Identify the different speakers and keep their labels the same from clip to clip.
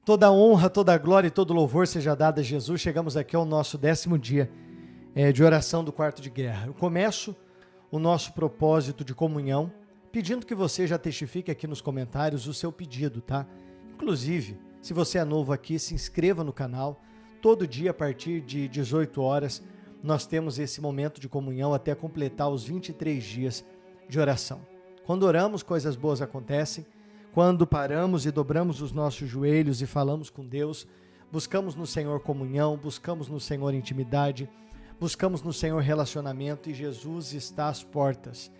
Speaker 1: Toda honra, toda glória e todo louvor seja dado a Jesus. Chegamos aqui ao nosso 10º dia de oração do quarto de guerra. Eu começo o nosso propósito de comunhão pedindo que você já testifique aqui nos comentários o seu pedido, tá? Inclusive, se você é novo aqui, se inscreva no canal. Todo dia, a partir de 18 horas, nós temos esse momento de comunhão até completar os 23 dias de oração. Quando oramos, coisas boas acontecem. Quando paramos e dobramos os nossos joelhos e falamos com Deus, buscamos no Senhor comunhão, buscamos no Senhor intimidade, buscamos no Senhor relacionamento, e Jesus está às portas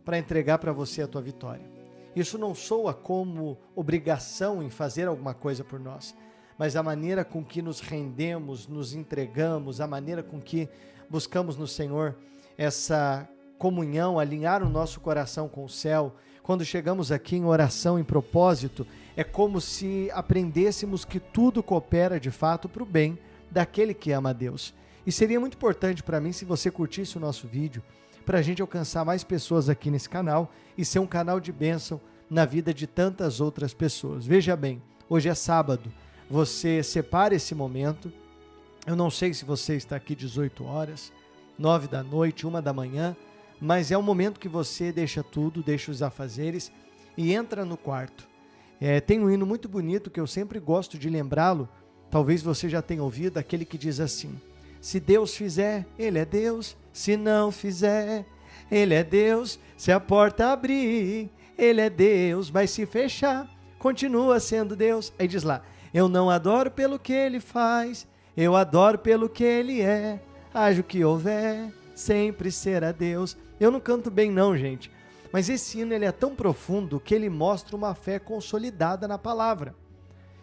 Speaker 1: para entregar para você a tua vitória. Isso não soa como obrigação em fazer alguma coisa por nós, mas a maneira com que nos rendemos, nos entregamos, a maneira com que buscamos no Senhor essa comunhão, alinhar o nosso coração com o céu. Quando chegamos aqui em oração, em propósito, é como se aprendêssemos que tudo coopera de fato para o bem daquele que ama a Deus. E seria muito importante para mim se você curtisse o nosso vídeo, para a gente alcançar mais pessoas aqui nesse canal e ser um canal de bênção na vida de tantas outras pessoas. Veja bem, hoje é sábado, você separa esse momento. Eu não sei se você está aqui 18 horas, 9 da noite, 1 da manhã, mas é um momento que você deixa tudo, deixa os afazeres e entra no quarto. Tem um hino muito bonito que eu sempre gosto de lembrá-lo, talvez você já tenha ouvido, aquele que diz assim: se Deus fizer, Ele é Deus; se não fizer, Ele é Deus; se a porta abrir, Ele é Deus; mas se fechar, continua sendo Deus. Aí diz lá: eu não adoro pelo que Ele faz, eu adoro pelo que Ele é; haja o que houver, sempre será Deus. Eu não canto bem não, gente, mas esse hino ele é tão profundo que ele mostra uma fé consolidada na palavra,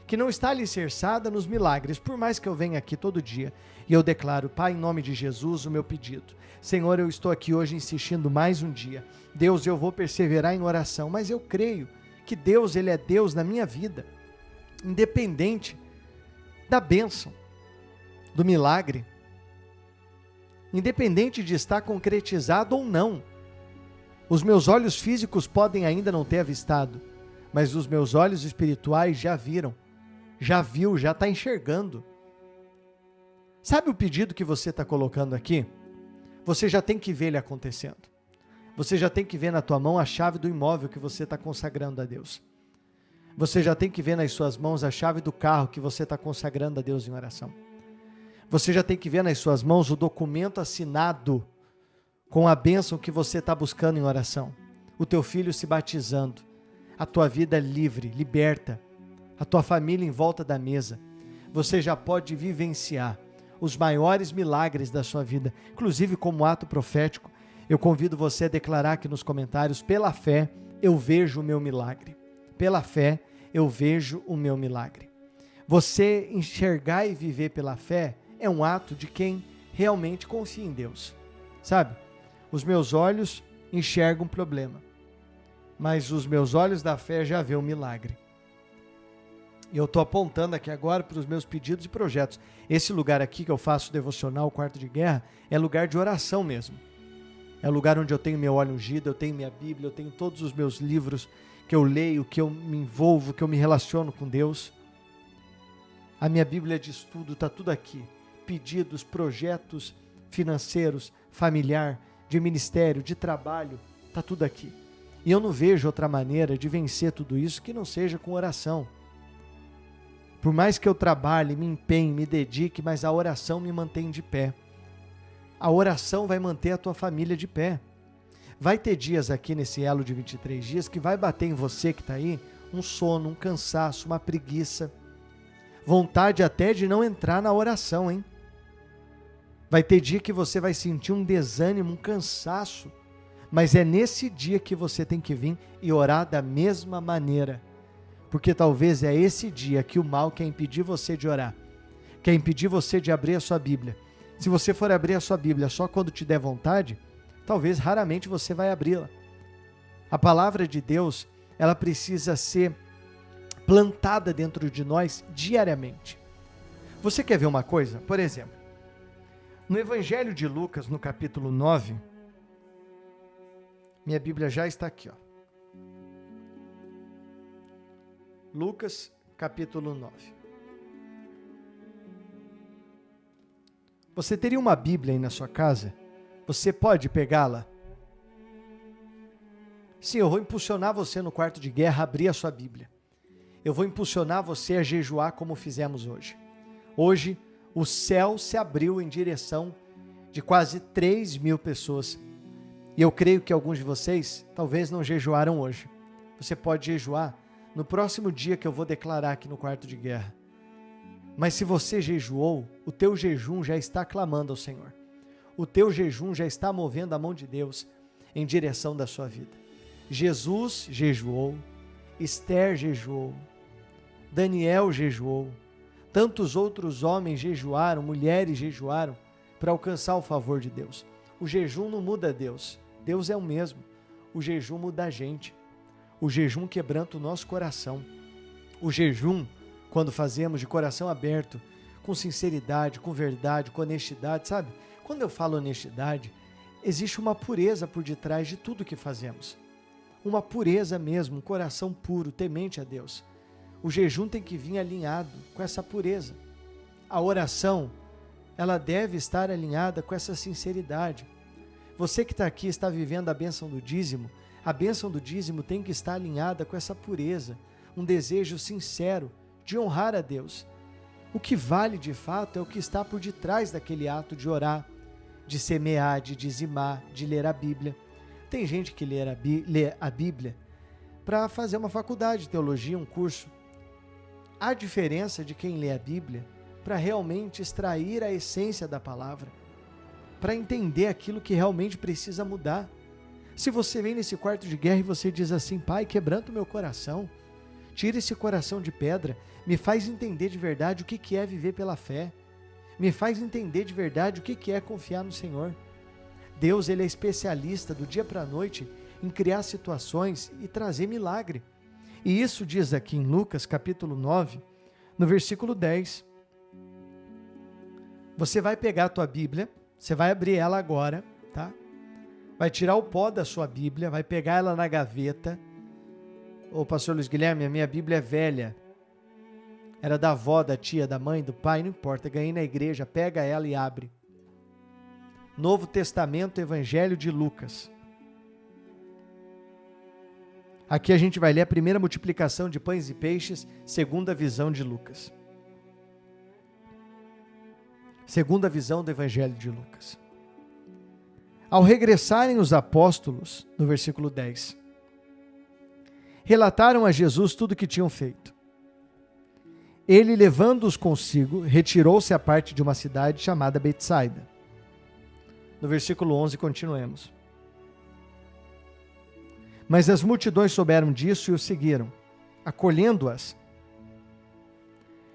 Speaker 1: que não está alicerçada nos milagres. Por mais que eu venha aqui todo dia e eu declaro: Pai, em nome de Jesus, o meu pedido. Senhor, eu estou aqui hoje insistindo mais um dia. Deus, eu vou perseverar em oração, mas eu creio que Deus, Ele é Deus na minha vida, independente da bênção, do milagre, independente de estar concretizado ou não. Os meus olhos físicos podem ainda não ter avistado, mas os meus olhos espirituais já viram, já viu, já está enxergando. Sabe o pedido que você está colocando aqui? Você já tem que ver ele acontecendo. Você já tem que ver na tua mão a chave do imóvel que você está consagrando a Deus. Você já tem que ver nas suas mãos a chave do carro que você está consagrando a Deus em oração. Você já tem que ver nas suas mãos o documento assinado com a bênção que você está buscando em oração. O teu filho se batizando, a tua vida livre, liberta, a tua família em volta da mesa. Você já pode vivenciar os maiores milagres da sua vida. Inclusive, como ato profético, eu convido você a declarar aqui nos comentários: pela fé eu vejo o meu milagre. Pela fé eu vejo o meu milagre. Você enxergar e viver pela fé é um ato de quem realmente confia em Deus. Sabe? Os meus olhos enxergam um problema, mas os meus olhos da fé já vê um milagre. E eu estou apontando aqui agora para os meus pedidos e projetos. Esse lugar aqui que eu faço devocional, o quarto de guerra, é lugar de oração mesmo. É lugar onde eu tenho meu óleo ungido, eu tenho minha Bíblia, eu tenho todos os meus livros que eu leio, que eu me envolvo, que eu me relaciono com Deus. A minha Bíblia de estudo está tudo aqui. Pedidos, projetos financeiros, familiar, de ministério, de trabalho, está tudo aqui. E eu não vejo outra maneira de vencer tudo isso que não seja com oração. Por mais que eu trabalhe, me empenhe, me dedique, mas a oração me mantém de pé. A oração vai manter a tua família de pé. Vai ter dias aqui nesse elo de 23 dias que vai bater em você que está aí um sono, um cansaço, uma preguiça, vontade até de não entrar na oração, hein? Vai ter dia que você vai sentir um desânimo, um cansaço, mas é nesse dia que você tem que vir e orar da mesma maneira, porque talvez é esse dia que o mal quer impedir você de orar, quer impedir você de abrir a sua Bíblia. Se você for abrir a sua Bíblia só quando te der vontade, talvez raramente você vai abri-la. A palavra de Deus, ela precisa ser plantada dentro de nós diariamente. Você quer ver uma coisa? Por exemplo, no Evangelho de Lucas, no capítulo 9, minha Bíblia já está aqui, ó. Lucas, capítulo 9. Você teria uma Bíblia aí na sua casa? Você pode pegá-la? Sim, eu vou impulsionar você no quarto de guerra a abrir a sua Bíblia. Eu vou impulsionar você a jejuar como fizemos hoje. Hoje, o céu se abriu em direção de quase 3.000 pessoas. E eu creio que alguns de vocês talvez não jejuaram hoje. Você pode jejuar no próximo dia que eu vou declarar aqui no quarto de guerra. Mas se você jejuou, o teu jejum já está clamando ao Senhor. O teu jejum já está movendo a mão de Deus em direção da sua vida. Jesus jejuou, Esther jejuou, Daniel jejuou, tantos outros homens jejuaram, mulheres jejuaram para alcançar o favor de Deus. O jejum não muda Deus, Deus é o mesmo. O jejum muda a gente. O jejum quebranta o nosso coração. O jejum, quando fazemos de coração aberto, com sinceridade, com verdade, com honestidade, sabe? Quando eu falo honestidade, existe uma pureza por detrás de tudo que fazemos. Uma pureza mesmo, um coração puro, temente a Deus. O jejum tem que vir alinhado com essa pureza. A oração, ela deve estar alinhada com essa sinceridade. Você que está aqui, está vivendo a bênção do dízimo, a bênção do dízimo tem que estar alinhada com essa pureza, um desejo sincero de honrar a Deus. O que vale de fato é o que está por detrás daquele ato de orar, de semear, de dizimar, de ler a Bíblia. Tem gente que lê a Bíblia para fazer uma faculdade de teologia, um curso. Há diferença de quem lê a Bíblia para realmente extrair a essência da palavra, para entender aquilo que realmente precisa mudar. Se você vem nesse quarto de guerra e você diz assim: Pai, quebranta o meu coração, tira esse coração de pedra, me faz entender de verdade o que é viver pela fé, me faz entender de verdade o que é confiar no Senhor. Deus, ele é especialista do dia para a noite em criar situações e trazer milagre. E isso diz aqui em Lucas capítulo 9, no versículo 10. Você vai pegar a tua Bíblia, você vai abrir ela agora, tá? Vai tirar o pó da sua Bíblia, vai pegar ela na gaveta. Ô, pastor Luiz Guilherme, a minha Bíblia é velha. Era da avó, da tia, da mãe, do pai, não importa. Ganhei na igreja, pega ela e abre. Novo Testamento, Evangelho de Lucas. Aqui a gente vai ler a primeira multiplicação de pães e peixes, segunda visão de Lucas. Segunda visão do Evangelho de Lucas. Ao regressarem os apóstolos, no versículo 10, relataram a Jesus tudo o que tinham feito. Ele, levando-os consigo, retirou-se à parte de uma cidade chamada Betsaida. No versículo 11, continuemos. Mas as multidões souberam disso e o seguiram, acolhendo-as.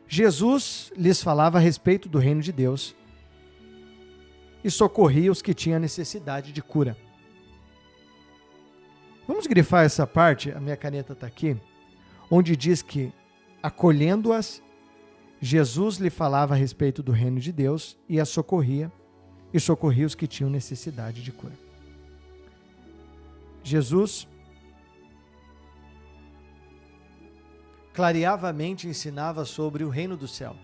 Speaker 1: Jesus lhes falava a respeito do reino de Deus e socorria os que tinham necessidade de cura. Vamos grifar essa parte, a minha caneta está aqui, onde diz que, acolhendo-as, Jesus lhe falava a respeito do reino de Deus e as socorria, e socorria os que tinham necessidade de cura. Jesus clareava a mente e ensinava sobre o reino do céu,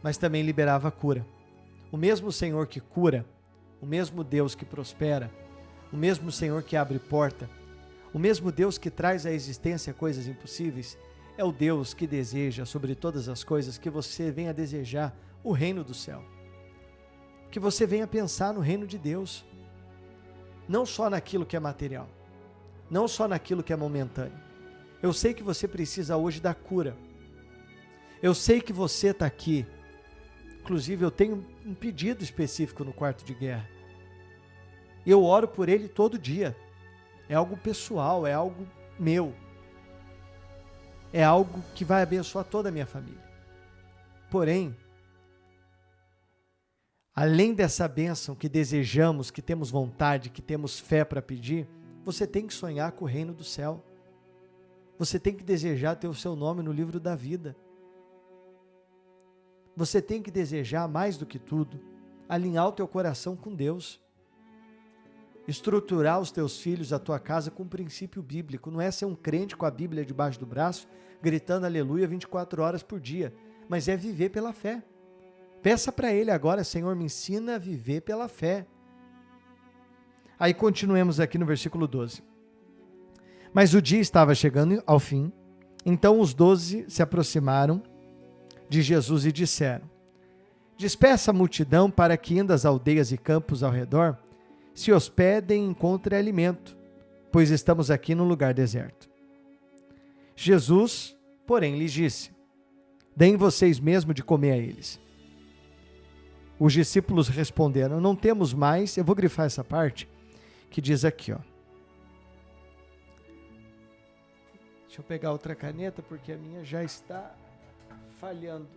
Speaker 1: mas também liberava a cura. O mesmo Senhor que cura, o mesmo Deus que prospera, o mesmo Senhor que abre porta, o mesmo Deus que traz à existência coisas impossíveis, é o Deus que deseja, sobre todas as coisas, que você venha desejar o reino do céu. Que você venha pensar no reino de Deus, não só naquilo que é material, não só naquilo que é momentâneo. Eu sei que você precisa hoje da cura. Eu sei que você está aqui. Inclusive, eu tenho um pedido específico no quarto de guerra. Eu oro por ele todo dia. É algo pessoal, é algo meu. É algo que vai abençoar toda a minha família. Porém, além dessa bênção que desejamos, que temos vontade, que temos fé para pedir, você tem que sonhar com o reino do céu. Você tem que desejar ter o seu nome no livro da vida. Você tem que desejar, mais do que tudo, alinhar o teu coração com Deus. Estruturar os teus filhos, a tua casa, com um princípio bíblico. Não é ser um crente com a Bíblia debaixo do braço, gritando aleluia 24 horas por dia, mas é viver pela fé. Peça para ele agora: Senhor, me ensina a viver pela fé. Aí continuemos aqui no versículo 12. Mas o dia estava chegando ao fim, então os 12 se aproximaram de Jesus e disseram: despeça a multidão para que, indo às aldeias e campos ao redor, se hospedem e encontrem alimento, pois estamos aqui num lugar deserto. Jesus, porém, lhes disse: deem vocês mesmo de comer a eles. Os discípulos responderam: não temos mais. Eu vou grifar essa parte que diz aqui, ó. Deixa eu pegar outra caneta, porque a minha já está falhando.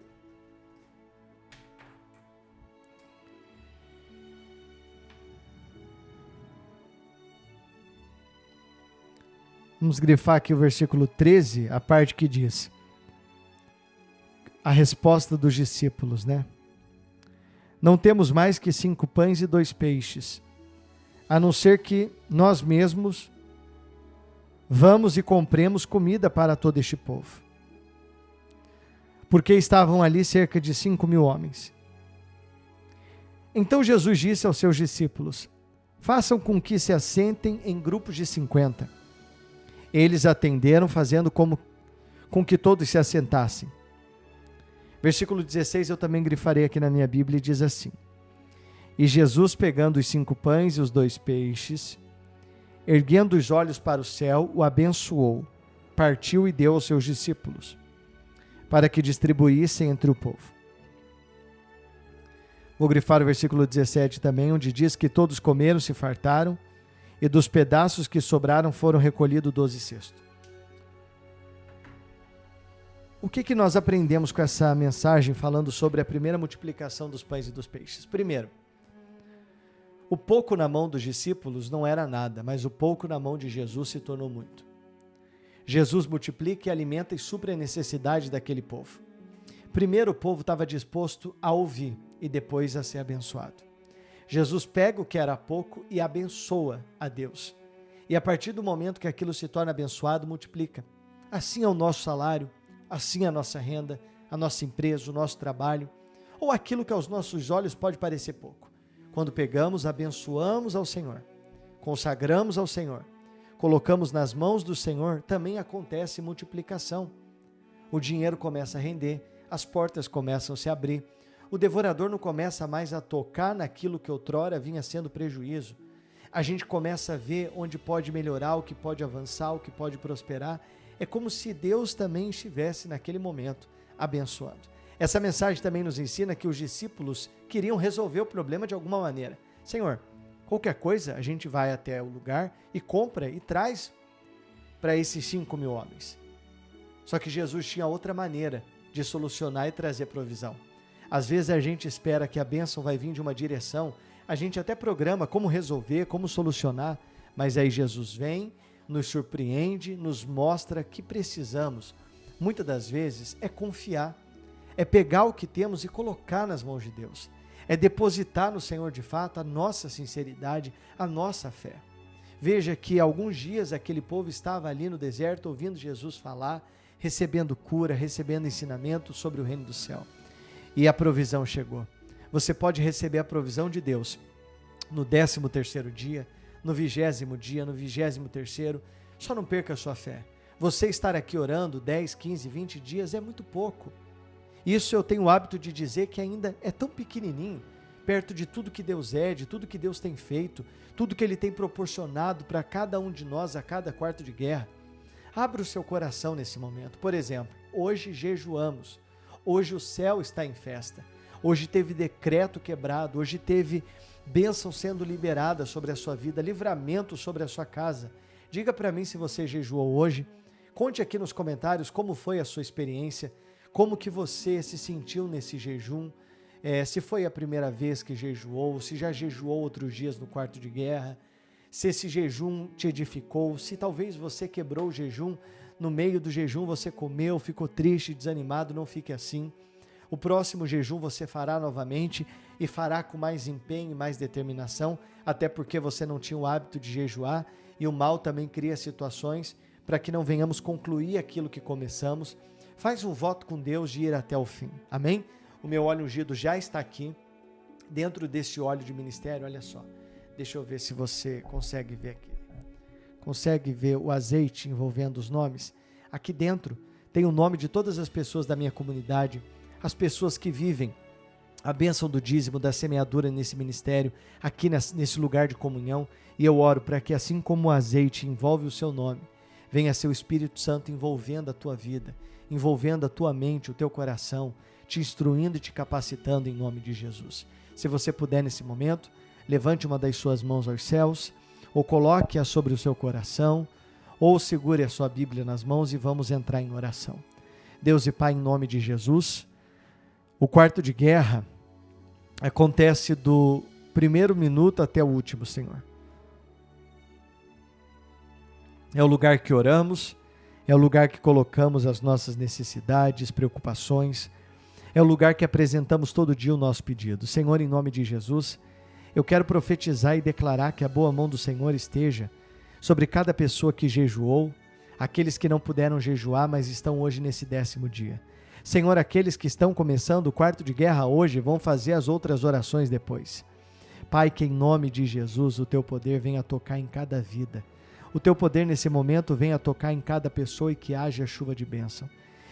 Speaker 1: Vamos grifar aqui o versículo 13, a parte que diz a resposta dos discípulos, né? Não temos mais que 5 pães e 2 peixes, a não ser que nós mesmos vamos e compremos comida para todo este povo. Porque estavam ali cerca de 5.000 homens. Então Jesus disse aos seus discípulos: façam com que se assentem em grupos de 50. Eles atenderam, fazendo com que todos se assentassem. Versículo 16 eu também grifarei aqui na minha Bíblia, e diz assim: e Jesus, pegando os 5 pães e os 2 peixes, erguendo os olhos para o céu, o abençoou, partiu e deu aos seus discípulos, para que distribuíssem entre o povo. Vou grifar o versículo 17 também, onde diz que todos comeram, se fartaram, e dos pedaços que sobraram foram recolhidos 12 cestos. O que nós aprendemos com essa mensagem falando sobre a primeira multiplicação dos pães e dos peixes? Primeiro, o pouco na mão dos discípulos não era nada, mas o pouco na mão de Jesus se tornou muito. Jesus multiplica e alimenta e supre a necessidade daquele povo. Primeiro, o povo estava disposto a ouvir e depois a ser abençoado. Jesus pega o que era pouco e abençoa a Deus. E a partir do momento que aquilo se torna abençoado, multiplica. Assim é o nosso salário, assim é a nossa renda, a nossa empresa, o nosso trabalho, ou aquilo que aos nossos olhos pode parecer pouco. Quando pegamos, abençoamos ao Senhor, consagramos ao Senhor, colocamos nas mãos do Senhor, também acontece multiplicação. O dinheiro começa a render, as portas começam a se abrir, o devorador não começa mais a tocar naquilo que outrora vinha sendo prejuízo. A gente começa a ver onde pode melhorar, o que pode avançar, o que pode prosperar. É como se Deus também estivesse naquele momento abençoando. Essa mensagem também nos ensina que os discípulos queriam resolver o problema de alguma maneira. Senhor, qualquer coisa a gente vai até o lugar e compra e traz para esses 5.000 homens. Só que Jesus tinha outra maneira de solucionar e trazer provisão. Às vezes a gente espera que a bênção vai vir de uma direção, a gente até programa como resolver, como solucionar, mas aí Jesus vem, nos surpreende, nos mostra que precisamos. Muitas das vezes é confiar, é pegar o que temos e colocar nas mãos de Deus, é depositar no Senhor de fato a nossa sinceridade, a nossa fé. Veja que alguns dias aquele povo estava ali no deserto ouvindo Jesus falar, recebendo cura, recebendo ensinamento sobre o reino do céu. E a provisão chegou. Você pode receber a provisão de Deus no 13º dia, no 20º dia, no 23º. Só não perca a sua fé. Você estar aqui orando 10, 15, 20 dias é muito pouco. Isso eu tenho o hábito de dizer que ainda é tão pequenininho, perto de tudo que Deus é, de tudo que Deus tem feito, tudo que Ele tem proporcionado para cada um de nós a cada quarto de guerra. Abra o seu coração nesse momento. Por exemplo, hoje jejuamos. Hoje o céu está em festa, hoje teve decreto quebrado, hoje teve bênção sendo liberada sobre a sua vida, livramento sobre a sua casa. Diga para mim se você jejuou hoje, conte aqui nos comentários como foi a sua experiência, como que você se sentiu nesse jejum, se foi a primeira vez que jejuou, se já jejuou outros dias no quarto de guerra, se esse jejum te edificou, se talvez você quebrou o jejum, no meio do jejum você comeu, ficou triste, desanimado, não fique assim. O próximo jejum você fará novamente e fará com mais empenho e mais determinação, até porque você não tinha o hábito de jejuar e o mal também cria situações para que não venhamos concluir aquilo que começamos. Faz um voto com Deus de ir até o fim, amém? O meu óleo ungido já está aqui, dentro desse óleo de ministério, olha só. Deixa eu ver se você consegue ver aqui. Consegue ver o azeite envolvendo os nomes? Aqui dentro tem o nome de todas as pessoas da minha comunidade, as pessoas que vivem a bênção do dízimo, da semeadura nesse ministério, aqui nesse lugar de comunhão, e eu oro para que assim como o azeite envolve o seu nome, venha ser o Espírito Santo envolvendo a tua vida, envolvendo a tua mente, o teu coração, te instruindo e te capacitando em nome de Jesus. Se você puder nesse momento, levante uma das suas mãos aos céus, ou coloque-a sobre o seu coração, ou segure a sua Bíblia nas mãos e vamos entrar em oração. Deus e Pai, em nome de Jesus, o quarto de guerra acontece do primeiro minuto até o último, Senhor. É o lugar que oramos, é o lugar que colocamos as nossas necessidades, preocupações, é o lugar que apresentamos todo dia o nosso pedido. Senhor, em nome de Jesus, eu quero profetizar e declarar que a boa mão do Senhor esteja sobre cada pessoa que jejuou, aqueles que não puderam jejuar, mas estão hoje nesse 10º dia. Senhor, aqueles que estão começando o quarto de guerra hoje vão fazer as outras orações depois. Pai, que em nome de Jesus o teu poder venha tocar em cada vida. O teu poder nesse momento venha tocar em cada pessoa e que haja chuva de bênção.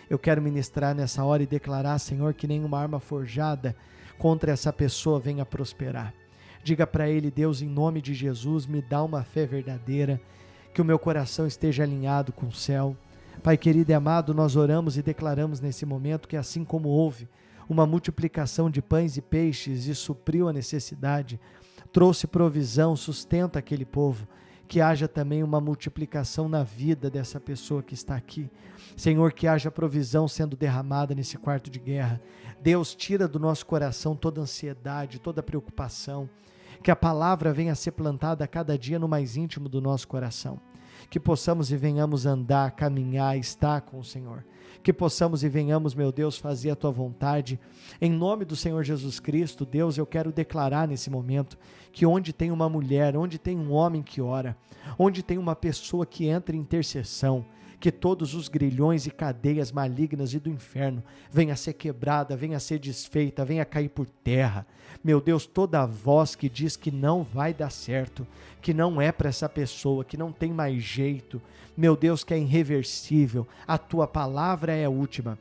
Speaker 1: Eu quero ministrar nessa hora e declarar, Senhor, que nenhuma arma forjada contra essa pessoa venha prosperar. Diga para ele, Deus, em nome de Jesus, me dá uma fé verdadeira, que o meu coração esteja alinhado com o céu. Pai querido e amado, nós oramos e declaramos nesse momento que assim como houve uma multiplicação de pães e peixes e supriu a necessidade, trouxe provisão, sustenta aquele povo, que haja também uma multiplicação na vida dessa pessoa que está aqui. Senhor, que haja provisão sendo derramada nesse quarto de guerra. Deus, tira do nosso coração toda ansiedade, toda preocupação, que a palavra venha a ser plantada a cada dia no mais íntimo do nosso coração. Que possamos e venhamos andar, caminhar, estar com o Senhor. Que possamos e venhamos, meu Deus, fazer a Tua vontade. Em nome do Senhor Jesus Cristo, Deus, eu quero declarar nesse momento que onde tem uma mulher, onde tem um homem que ora, onde tem uma pessoa que entra em intercessão, que todos os grilhões e cadeias malignas e do inferno venha a ser quebrada, venha a ser desfeita, venha a cair por terra. Meu Deus, toda voz que diz que não vai dar certo, que não é para essa pessoa, que não tem mais jeito, meu Deus, que é irreversível, a tua palavra é a última.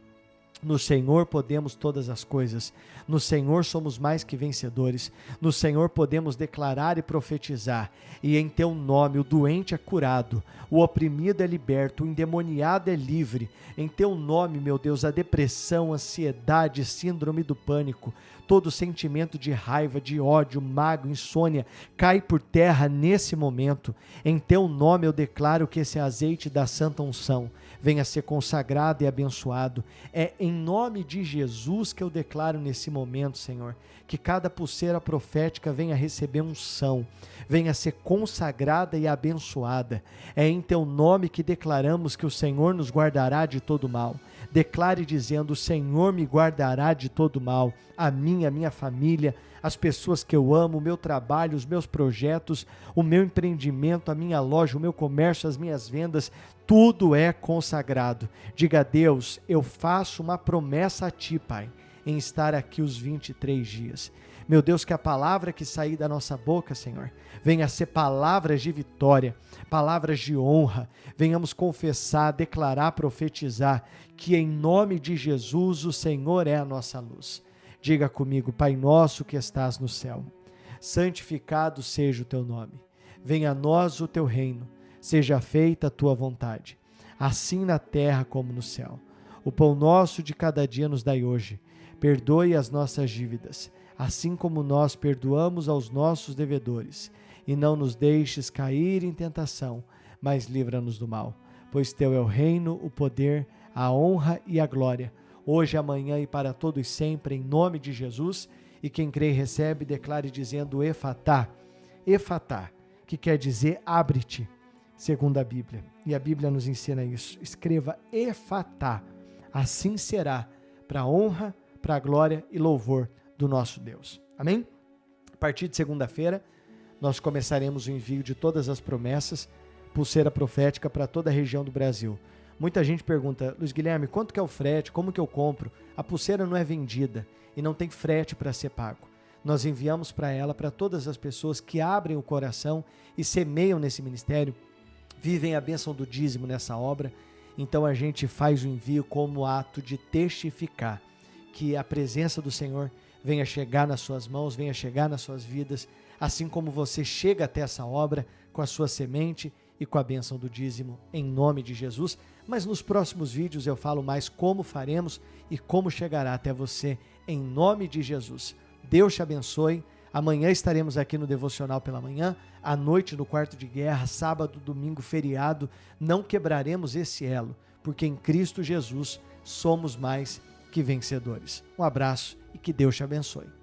Speaker 1: No Senhor podemos todas as coisas, no Senhor somos mais que vencedores, no Senhor podemos declarar e profetizar, e em teu nome o doente é curado, o oprimido é liberto, o endemoniado é livre, em teu nome, meu Deus, a depressão, ansiedade, síndrome do pânico, todo sentimento de raiva, de ódio, mágoa, insônia, cai por terra nesse momento. Em teu nome eu declaro que esse azeite da santa unção venha a ser consagrado e abençoado. É em nome de Jesus que eu declaro nesse momento, Senhor, que cada pulseira profética venha a receber unção, venha a ser consagrada e abençoada. É em teu nome que declaramos que o Senhor nos guardará de todo mal. Declare dizendo, o Senhor me guardará de todo mal, a minha família, as pessoas que eu amo, o meu trabalho, os meus projetos, o meu empreendimento, a minha loja, o meu comércio, as minhas vendas, tudo é consagrado. Diga a Deus, eu faço uma promessa a Ti, Pai, em estar aqui os 23 dias. Meu Deus, que a palavra que sair da nossa boca, Senhor, venha a ser palavras de vitória, palavras de honra, venhamos confessar, declarar, profetizar, que em nome de Jesus o Senhor é a nossa luz. Diga comigo, Pai nosso que estás no céu, santificado seja o teu nome, venha a nós o teu reino, seja feita a tua vontade, assim na terra como no céu. O pão nosso de cada dia nos dai hoje, perdoe as nossas dívidas, assim como nós perdoamos aos nossos devedores, e não nos deixes cair em tentação, mas livra-nos do mal, pois teu é o reino, o poder, a honra e a glória, hoje, amanhã e para todos sempre, em nome de Jesus. E quem crê e recebe, declare dizendo Efatá, Efatá, que quer dizer abre-te, segundo a Bíblia. E a Bíblia nos ensina isso. Escreva Efatá, assim será, para a honra, para a glória e louvor do nosso Deus. Amém? A partir de segunda-feira, nós começaremos o envio de todas as promessas, pulseira profética para toda a região do Brasil. Muita gente pergunta, Luiz Guilherme, quanto que é o frete? Como que eu compro? A pulseira não é vendida e não tem frete para ser pago. Nós enviamos para ela, para todas as pessoas que abrem o coração e semeiam nesse ministério, vivem a bênção do dízimo nessa obra. Então a gente faz o envio como ato de testificar que a presença do Senhor venha chegar nas suas mãos, venha chegar nas suas vidas, assim como você chega até essa obra com a sua semente e com a bênção do dízimo, em nome de Jesus. Mas nos próximos vídeos eu falo mais como faremos e como chegará até você, em nome de Jesus. Deus te abençoe. Amanhã estaremos aqui no Devocional pela manhã, à noite no Quarto de Guerra, sábado, domingo, feriado. Não quebraremos esse elo, porque em Cristo Jesus somos mais que vencedores. Um abraço e que Deus te abençoe.